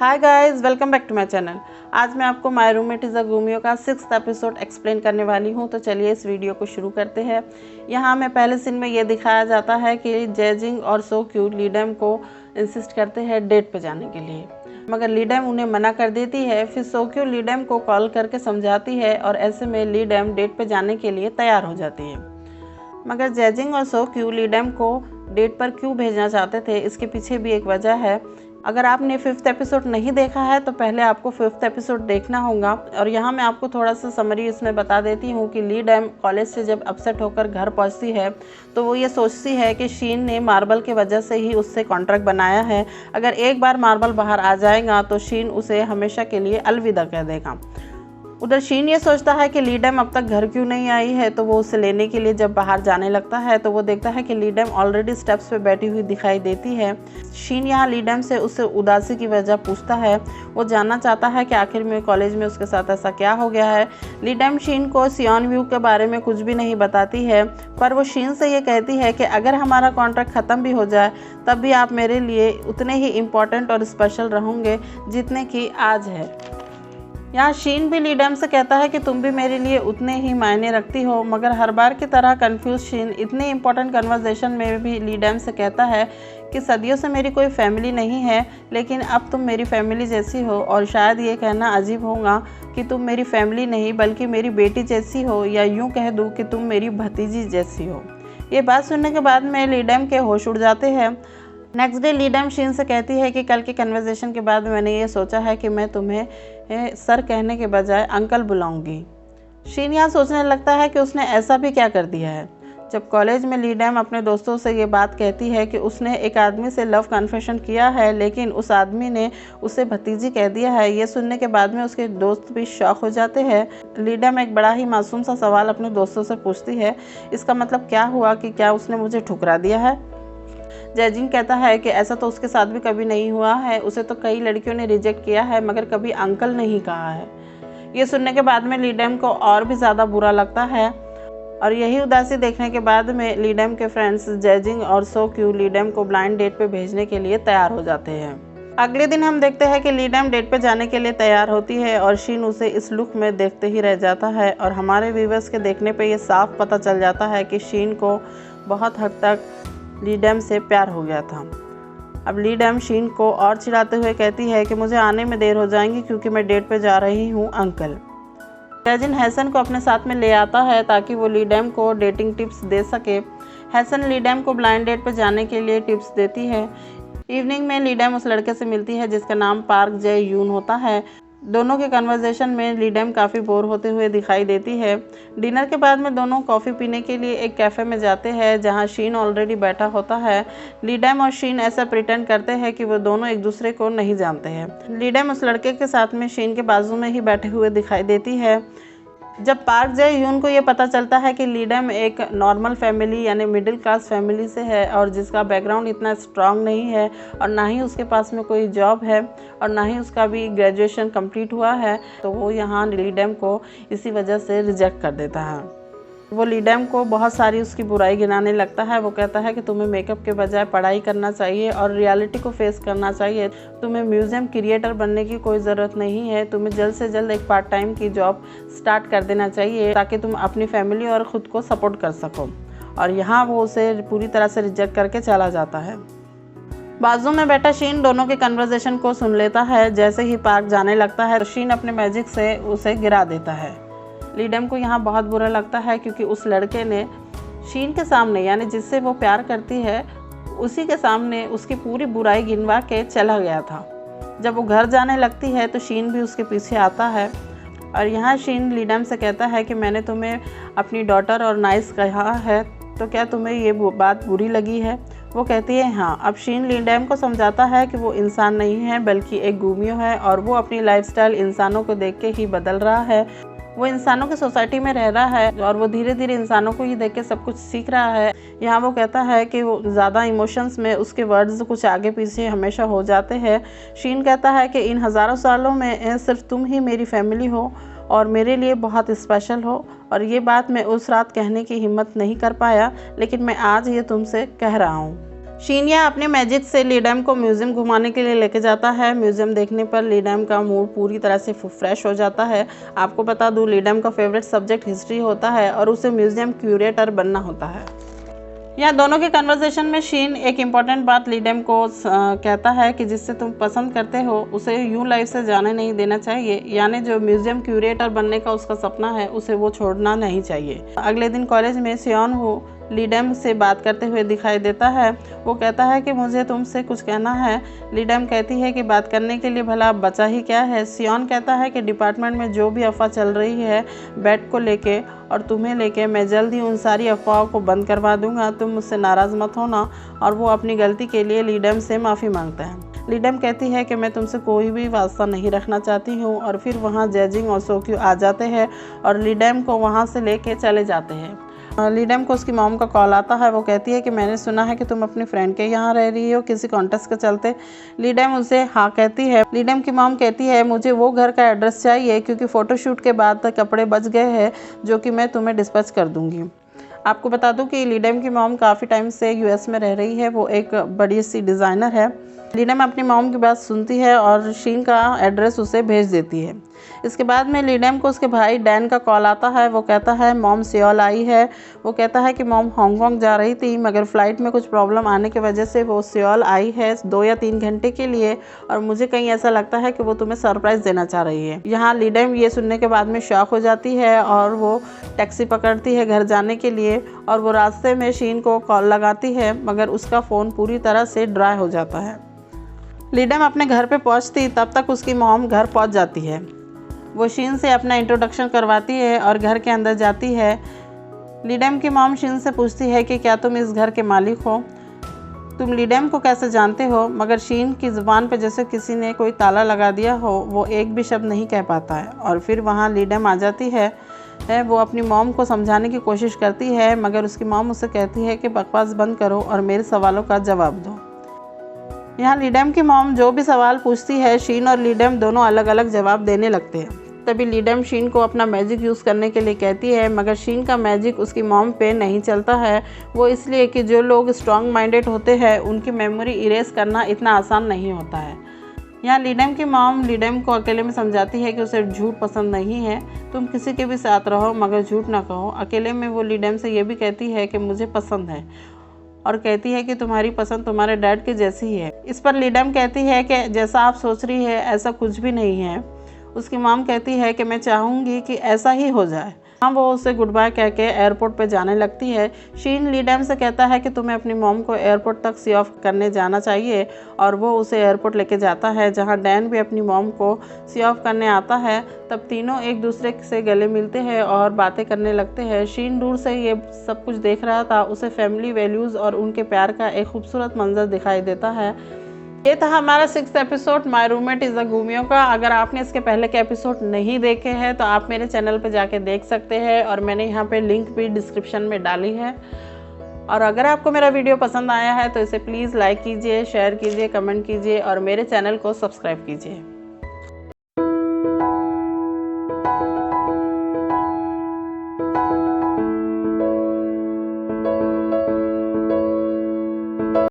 Hi guys, welcome back to my channel. आज मैं आपको माय रूममेट इज़ अ गुमियो का 6th एपिसोड एक्सप्लेन करने वाली हूँ। तो चलिए इस वीडियो को शुरू करते हैं। यहाँ में पहले सीन में ये दिखाया जाता है कि जैजिंग और सो क्यूट लीडम को इंसिस्ट करते हैं डेट पे जाने के लिए, मगर लीडम उन्हें मना कर देती है। फिर सो क्यूट लीडम को कॉल करके समझाती है और ऐसे में लीडम डेट पे जाने के लिए तैयार हो जाती है। मगर जैजिंग और सो क्यूट लीडम को डेट पर क्यों भेजना चाहते थे, इसके पीछे भी एक वजह है। अगर आपने 5th एपिसोड नहीं देखा है तो पहले आपको 5th एपिसोड देखना होगा। और यहाँ मैं आपको थोड़ा सा समरी इसमें बता देती हूँ कि लीडम कॉलेज से जब अपसेट होकर घर पहुँचती है तो वो ये सोचती है कि शीन ने मार्बल के वजह से ही उससे कॉन्ट्रैक्ट बनाया है। अगर एक बार मार्बल बाहर आ जाएगा तो शीन उसे हमेशा के लिए अलविदा कह देगा। उधर शीन ये सोचता है कि लीडम अब तक घर क्यों नहीं आई है, तो वो उसे लेने के लिए जब बाहर जाने लगता है तो वो देखता है कि लीडम ऑलरेडी स्टेप्स पे बैठी हुई दिखाई देती है। शीन यहाँ लीडम से उससे उदासी की वजह पूछता है। वो जानना चाहता है कि आखिर में कॉलेज में उसके साथ ऐसा क्या हो गया है। लीडम शीन को सियोन व्यू के बारे में कुछ भी नहीं बताती है, पर वो शीन से ये कहती है कि अगर हमारा कॉन्ट्रैक्ट ख़त्म भी हो जाए तब भी आप मेरे लिए उतने ही इम्पोर्टेंट और स्पेशल रहोगे जितने कि आज है। यहाँ शीन भी लीडम से कहता है कि तुम भी मेरे लिए उतने ही मायने रखती हो, मगर हर बार की तरह कंफ्यूज शीन इतने इम्पोर्टेंट कन्वर्सेशन में भी लीडम से कहता है कि सदियों से मेरी कोई फैमिली नहीं है, लेकिन अब तुम मेरी फैमिली जैसी हो। और शायद ये कहना अजीब होगा कि तुम मेरी फैमिली नहीं बल्कि मेरी बेटी जैसी हो, या यूँ कह दूँ कि तुम मेरी भतीजी जैसी हो। ये बात सुनने के बाद में लीडम के होश उड़ जाते हैं। नेक्स्ट डे लीडम शीन से कहती है कि कल के कन्वर्सेशन के बाद मैंने ये सोचा है कि मैं तुम्हें सर कहने के बजाय अंकल बुलाऊंगी। शीन यहाँ सोचने लगता है कि उसने ऐसा भी क्या कर दिया है। जब कॉलेज में लीडम अपने दोस्तों से ये बात कहती है कि उसने एक आदमी से लव कन्फेशन किया है, लेकिन उस आदमी ने उसे भतीजी कह दिया है। ये सुनने के बाद में उसके दोस्त भी शॉक हो जाते हैं। लीडम एक बड़ा ही मासूम सा सवाल अपने दोस्तों से पूछती है, इसका मतलब क्या हुआ कि क्या उसने मुझे ठुकरा दिया है। जैजिंग कहता है कि ऐसा तो उसके साथ भी कभी नहीं हुआ है, उसे तो कई लड़कियों ने रिजेक्ट किया है मगर कभी अंकल नहीं कहा है। ये सुनने के बाद में लीडम को और भी ज़्यादा बुरा लगता है, और यही उदासी देखने के बाद में लीडम के फ्रेंड्स जैजिंग और सो क्यूट लीडम को ब्लाइंड डेट पे भेजने के लिए तैयार हो जाते हैं। अगले दिन हम देखते हैं कि लीडम डेट पे जाने के लिए तैयार होती है और शीन उसे इस लुक में देखते ही रह जाता है। और हमारे व्यूवर्स के देखने पे ये साफ पता चल जाता है कि शीन को बहुत हद तक लीडम से प्यार हो गया था। अब लीडम शीन को और चिढ़ाते हुए कहती है कि मुझे आने में देर हो जाएंगी क्योंकि मैं डेट पे जा रही हूँ अंकल। जैजिन हैसन को अपने साथ में ले आता है ताकि वो लीडम को डेटिंग टिप्स दे सके। हैसन लीडम को ब्लाइंड डेट पे जाने के लिए टिप्स देती है। इवनिंग में लीडम उस लड़के से मिलती है जिसका नाम पार्क जे यून होता है। दोनों के कन्वर्सेशन में लीडम काफ़ी बोर होते हुए दिखाई देती है। डिनर के बाद में दोनों कॉफ़ी पीने के लिए एक कैफ़े में जाते हैं जहां शीन ऑलरेडी बैठा होता है। लीडम और शीन ऐसा प्रिटेंड करते हैं कि वो दोनों एक दूसरे को नहीं जानते हैं। लीडम उस लड़के के साथ में शीन के बाजू में ही बैठे हुए दिखाई देती है। जब पार्क जे यून को ये पता चलता है कि लीडम एक नॉर्मल फैमिली यानी मिडिल क्लास फैमिली से है और जिसका बैकग्राउंड इतना स्ट्रांग नहीं है और ना ही उसके पास में कोई जॉब है और ना ही उसका भी ग्रेजुएशन कंप्लीट हुआ है, तो वो यहाँ लीडम को इसी वजह से रिजेक्ट कर देता है। वो लीडम को बहुत सारी उसकी बुराई गिनाने लगता है। वो कहता है कि तुम्हें मेकअप के बजाय पढ़ाई करना चाहिए और रियलिटी को फेस करना चाहिए। तुम्हें म्यूज़ियम क्रिएटर बनने की कोई ज़रूरत नहीं है। तुम्हें जल्द से जल्द एक पार्ट टाइम की जॉब स्टार्ट कर देना चाहिए ताकि तुम अपनी फैमिली और ख़ुद को सपोर्ट कर सको। और यहाँ वो उसे पूरी तरह से रिजेक्ट करके चला जाता है। बाजू में बैठा शीन दोनों के कन्वर्सेशन को सुन लेता है। जैसे ही पार्क जाने लगता है शीन अपने मैजिक से उसे गिरा देता है। लीडम को यहाँ बहुत बुरा लगता है क्योंकि उस लड़के ने शीन के सामने यानी जिससे वो प्यार करती है उसी के सामने उसकी पूरी बुराई गिनवा के चला गया था। जब वो घर जाने लगती है तो शीन भी उसके पीछे आता है और यहाँ शीन लीडम से कहता है कि मैंने तुम्हें अपनी डॉटर और नाइस कहा है, तो क्या तुम्हें ये बात बुरी लगी है। वो कहती है हाँ। अब शीन लीडम को समझाता है कि वो इंसान नहीं है बल्कि एक गुमियो है और वो अपनी लाइफस्टाइल इंसानों को देख के ही बदल रहा है। वो इंसानों की सोसाइटी में रह रहा है और वो धीरे धीरे इंसानों को ही देख के सब कुछ सीख रहा है। यहाँ वो कहता है कि वो ज़्यादा इमोशंस में उसके वर्ड्स कुछ आगे पीछे हमेशा हो जाते हैं। शीन कहता है कि इन हज़ारों सालों में सिर्फ तुम ही मेरी फैमिली हो और मेरे लिए बहुत स्पेशल हो, और ये बात मैं उस रात कहने की हिम्मत नहीं कर पाया, लेकिन मैं आज ये तुमसे कह रहा हूँ। शीनिया अपने मैजिक से लीडम को म्यूज़ियम घुमाने के लिए लेके जाता है। म्यूज़ियम देखने पर लीडम का मूड पूरी तरह से फ्रेश हो जाता है। आपको बता दूं, लीडम का फेवरेट सब्जेक्ट हिस्ट्री होता है और उसे म्यूज़ियम क्यूरेटर बनना होता है। यहाँ दोनों के कन्वर्सेशन में शीन एक इम्पॉर्टेंट बात लीडम को कहता है कि जिससे तुम पसंद करते हो उसे यूं लाइफ से जाने नहीं देना चाहिए, यानी जो म्यूज़ियम क्यूरेटर बनने का उसका सपना है उसे वो छोड़ना नहीं चाहिए। अगले दिन कॉलेज में सियोन हो लीडम से बात करते हुए दिखाई देता है। वो कहता है कि मुझे तुमसे कुछ कहना है। लीडम कहती है कि बात करने के लिए भला बचा ही क्या है। सियोन कहता है कि डिपार्टमेंट में जो भी अफवाह चल रही है बैट को लेके और तुम्हें लेके, मैं जल्द ही उन सारी अफवाहों को बंद करवा दूंगा, तुम मुझसे नाराज़ मत होना। और वो अपनी गलती के लिए लीडम से माफ़ी मांगता है। लीडम कहती है कि मैं तुमसे कोई भी वास्ता नहीं रखना चाहती हूँ। और फिर वहाँ जेजिंग और सोक्यू आ जाते हैं और लीडम को वहाँ से लेके चले जाते हैं। लीडम को उसकी मॉम का कॉल आता है। वो कहती है कि मैंने सुना है कि तुम अपनी फ्रेंड के यहाँ रह रही हो किसी कॉन्टेस्ट के चलते। लीडम उसे हाँ कहती है। लीडम की मॉम कहती है मुझे वो घर का एड्रेस चाहिए क्योंकि फ़ोटोशूट के बाद तक कपड़े बच गए हैं जो कि मैं तुम्हें डिस्पैच कर दूँगी। आपको बता दूं कि लीडम की मॉम काफ़ी टाइम से यूएस में रह रही है। वो एक बड़ी सी डिज़ाइनर है। लीडम अपनी मॉम की बात सुनती है और शीन का एड्रेस उसे भेज देती है। इसके बाद में लीडम को उसके भाई डैन का कॉल आता है। वो कहता है मॉम सियोल आई है। वो कहता है कि मॉम हांगकांग जा रही थी मगर फ़्लाइट में कुछ प्रॉब्लम आने की वजह से वो सियोल आई है 2 या 3 घंटे के लिए, और मुझे कहीं ऐसा लगता है कि वो तुम्हें सरप्राइज़ देना चाह रही है। यहाँ लीडम ये सुनने के बाद में शॉक हो जाती है और वो टैक्सी पकड़ती है घर जाने के लिए। और वो रास्ते में शीन को कॉल लगाती है मगर उसका फ़ोन पूरी तरह से ड्राई हो जाता है। लीडम अपने घर पे पहुंचती तब तक उसकी मॉम घर पहुंच जाती है। वो शीन से अपना इंट्रोडक्शन करवाती है और घर के अंदर जाती है। लीडम की मॉम शीन से पूछती है कि क्या तुम इस घर के मालिक हो, तुम लीडम को कैसे जानते हो, मगर शीन की ज़ुबान पे जैसे किसी ने कोई ताला लगा दिया हो। वो एक भी शब्द नहीं कह पाता है। और फिर वहाँ लीडम आ जाती है। वो अपनी मॉम को समझाने की कोशिश करती है मगर उसकी मॉम उसे कहती है कि बकवास बंद करो और मेरे सवालों का जवाब दो। यहाँ लीडम की मॉम जो भी सवाल पूछती है शीन और लीडम दोनों अलग अलग जवाब देने लगते हैं। तभी लीडम शीन को अपना मैजिक यूज़ करने के लिए कहती है मगर शीन का मैजिक उसकी मॉम पे नहीं चलता है। वो इसलिए कि जो लोग स्ट्रॉन्ग माइंडेड होते हैं उनकी मेमोरी इरेज करना इतना आसान नहीं होता है। यहाँ लीडम की मॉम लीडम को अकेले में समझाती है कि उसे झूठ पसंद नहीं है। तुम किसी के भी साथ रहो मगर झूठ ना कहो। अकेले में वो लीडम से ये भी कहती है कि मुझे पसंद है और कहती है कि तुम्हारी पसंद तुम्हारे डैड के जैसी ही है। इस पर लीडम कहती है कि जैसा आप सोच रही है ऐसा कुछ भी नहीं है। उसकी मॉम कहती है कि मैं चाहूँगी कि ऐसा ही हो जाए। हाँ, वो उसे गुड बाय कह के एयरपोर्ट पे जाने लगती है। शीन लीडम से कहता है कि तुम्हें अपनी मॉम को एयरपोर्ट तक सी ऑफ करने जाना चाहिए और वो उसे एयरपोर्ट लेके जाता है जहाँ डैन भी अपनी मॉम को सी ऑफ करने आता है। तब तीनों एक दूसरे से गले मिलते हैं और बातें करने लगते हैं। शीन दूर से ये सब कुछ देख रहा था। उसे फैमिली वैल्यूज़ और उनके प्यार का एक खूबसूरत मंजर दिखाई देता है। ये था हमारा 6th episode my roommate is a गुमियो का। अगर आपने इसके पहले के एपिसोड नहीं देखे हैं तो आप मेरे चैनल पे जाके देख सकते हैं और मैंने यहाँ पे लिंक भी डिस्क्रिप्शन में डाली है। और अगर आपको मेरा वीडियो पसंद आया है तो इसे प्लीज़ लाइक कीजिए, शेयर कीजिए, कमेंट कीजिए और मेरे चैनल को सब्सक्राइब कीजिए।